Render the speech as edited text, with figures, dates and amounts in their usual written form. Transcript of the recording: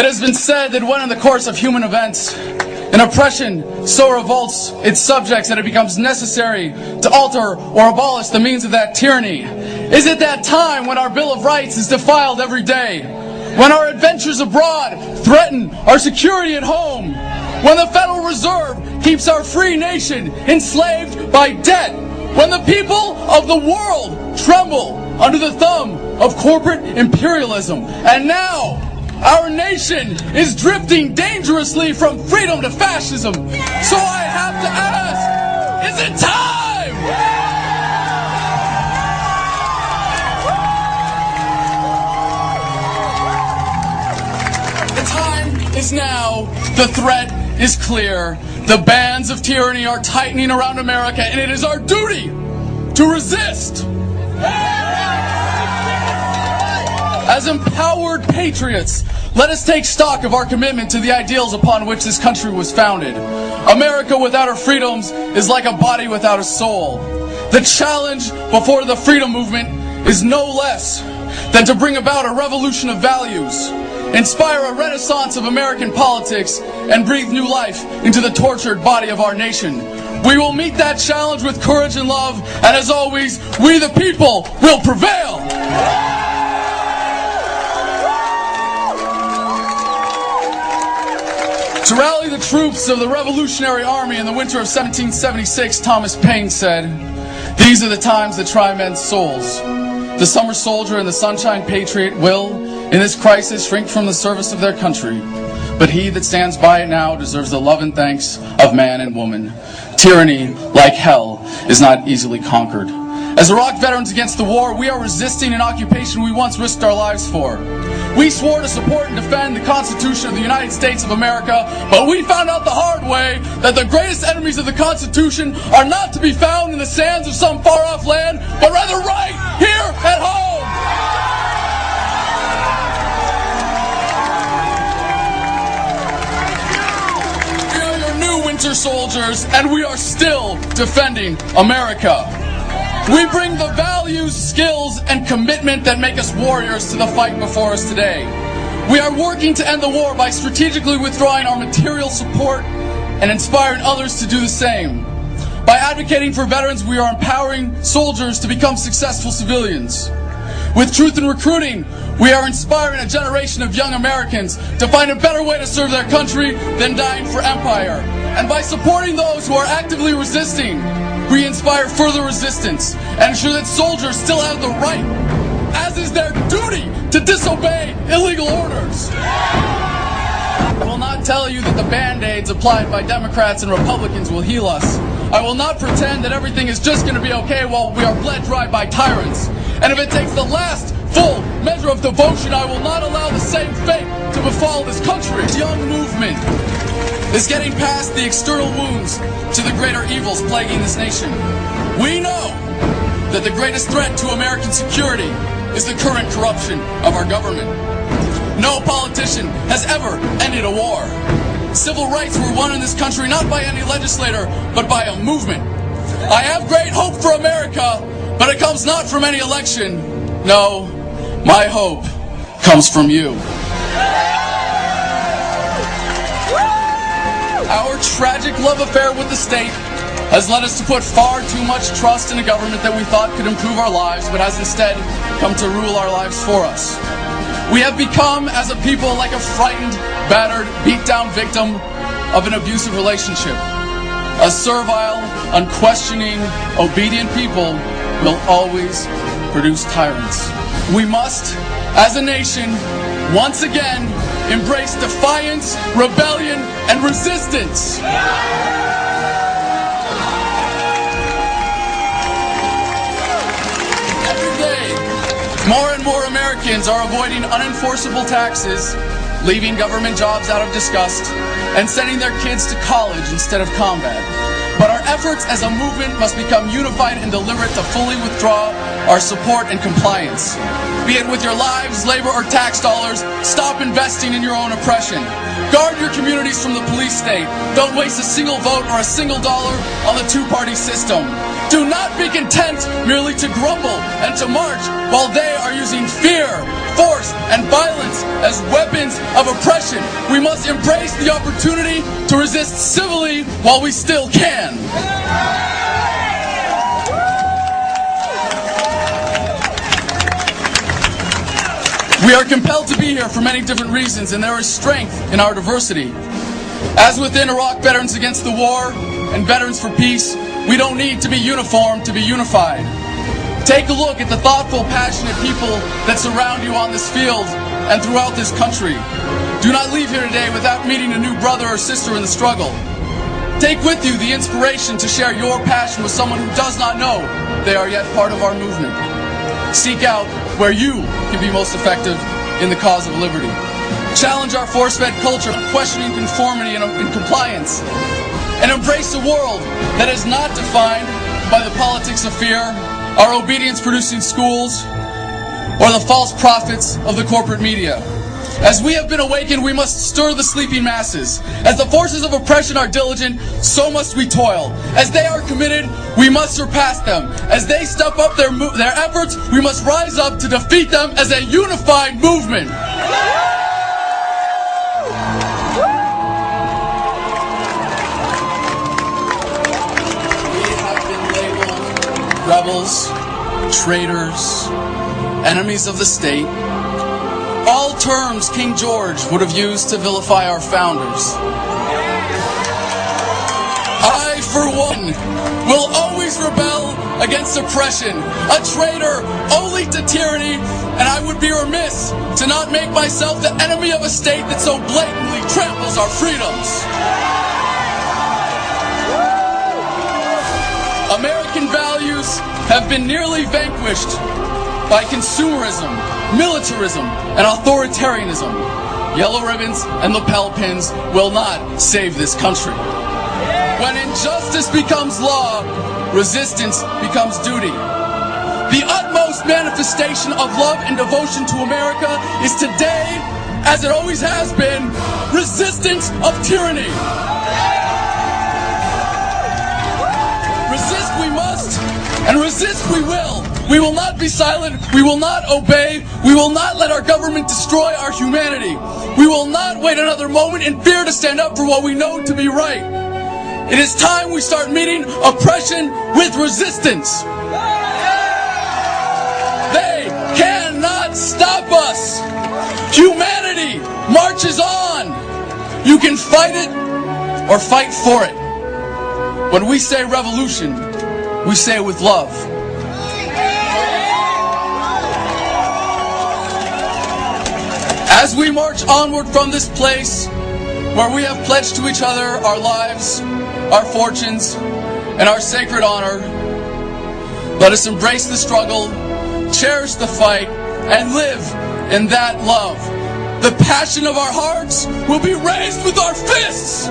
It has been said that when in the course of human events, an oppression so revolts its subjects that it becomes necessary to alter or abolish the means of that tyranny. Is it that time when our Bill of Rights is defiled every day? When our adventures abroad threaten our security at home? When the Federal Reserve keeps our free nation enslaved by debt? When the people of the world tremble under the thumb of corporate imperialism? And now, our nation is drifting dangerously from freedom to fascism. So I have to ask, is it time? The time is now. The threat is clear. The bands of tyranny are tightening around America, and it is our duty to resist. As empowered patriots, let us take stock of our commitment to the ideals upon which this country was founded. America without her freedoms is like a body without a soul. The challenge before the freedom movement is no less than to bring about a revolution of values, inspire a renaissance of American politics, and breathe new life into the tortured body of our nation. We will meet that challenge with courage and love, and as always, we the people will prevail! To rally the troops of the Revolutionary Army in the winter of 1776, Thomas Paine said, "These are the times that try men's souls. The summer soldier and the sunshine patriot will, in this crisis, shrink from the service of their country. But he that stands by it now deserves the love and thanks of man and woman. Tyranny, like hell, is not easily conquered." As Iraq veterans against the war, we are resisting an occupation we once risked our lives for. We swore to support and defend the Constitution of the United States of America, but we found out the hard way that the greatest enemies of the Constitution are not to be found in the sands of some far-off land, but rather right here at home! We are your new winter soldiers, and we are still defending America. We bring the values, skills, and commitment that make us warriors to the fight before us today. We are working to end the war by strategically withdrawing our material support and inspiring others to do the same. By advocating for veterans, we are empowering soldiers to become successful civilians. With Truth in Recruiting, we are inspiring a generation of young Americans to find a better way to serve their country than dying for empire. And by supporting those who are actively resisting, we inspire further resistance and ensure that soldiers still have the right, as is their duty, to disobey illegal orders. I will not tell you that the Band-Aids applied by Democrats and Republicans will heal us. I will not pretend that everything is just going to be okay while we are bled dry by tyrants. And if it takes the last full measure of devotion, I will not allow the same fate to befall this country. This young movement is getting past the external wounds to the greater evils plaguing this nation. We know that the greatest threat to American security is the current corruption of our government. No politician has ever ended a war. Civil rights were won in this country not by any legislator, but by a movement. I have great hope for America, but it comes not from any election. No, my hope comes from you. Our tragic love affair with the state has led us to put far too much trust in a government that we thought could improve our lives, but has instead come to rule our lives for us. We have become, as a people, like a frightened, battered, beat-down victim of an abusive relationship. A servile, unquestioning, obedient people will always produce tyrants. We must, as a nation, once again, embrace defiance, rebellion, and resistance. Every day, more and more Americans are avoiding unenforceable taxes, leaving government jobs out of disgust, and sending their kids to college instead of combat. But our efforts as a movement must become unified and deliberate to fully withdraw our support and compliance. Be it with your lives, labor, or tax dollars, stop investing in your own oppression. Guard your communities from the police state. Don't waste a single vote or a single dollar on the two-party system. Do not be content merely to grumble and to march while they are using fear, force and violence as weapons of oppression. We must embrace the opportunity to resist civilly while we still can. We are compelled to be here for many different reasons, and there is strength in our diversity. As within Iraq Veterans Against the War and Veterans for Peace, we don't need to be uniform to be unified. Take a look at the thoughtful, passionate people that surround you on this field and throughout this country. Do not leave here today without meeting a new brother or sister in the struggle. Take with you the inspiration to share your passion with someone who does not know they are yet part of our movement. Seek out where you can be most effective in the cause of liberty. Challenge our force-fed culture of questioning conformity and compliance. And embrace a world that is not defined by the politics of fear, our obedience-producing schools, or the false prophets of the corporate media. As we have been awakened, we must stir the sleeping masses. As the forces of oppression are diligent, so must we toil. As they are committed, we must surpass them. As they step up their efforts, we must rise up to defeat them as a unified movement. We have been labeled rebels, traitors, enemies of the state. All terms King George would have used to vilify our founders. I, for one, will always rebel against oppression, a traitor only to tyranny, and I would be remiss to not make myself the enemy of a state that so blatantly tramples our freedoms. American values have been nearly vanquished by consumerism, militarism, and authoritarianism. Yellow ribbons and lapel pins will not save this country. When injustice becomes law, resistance becomes duty. The utmost manifestation of love and devotion to America is today, as it always has been, resistance of tyranny. Resist we must, and resist we will. We will not be silent. We will not obey. We will not let our government destroy our humanity. We will not wait another moment in fear to stand up for what we know to be right. It is time we start meeting oppression with resistance. They cannot stop us. Humanity marches on. You can fight it or fight for it. When we say revolution, we say it with love. As we march onward from this place where we have pledged to each other our lives, our fortunes, and our sacred honor, let us embrace the struggle, cherish the fight, and live in that love. The passion of our hearts will be raised with our fists!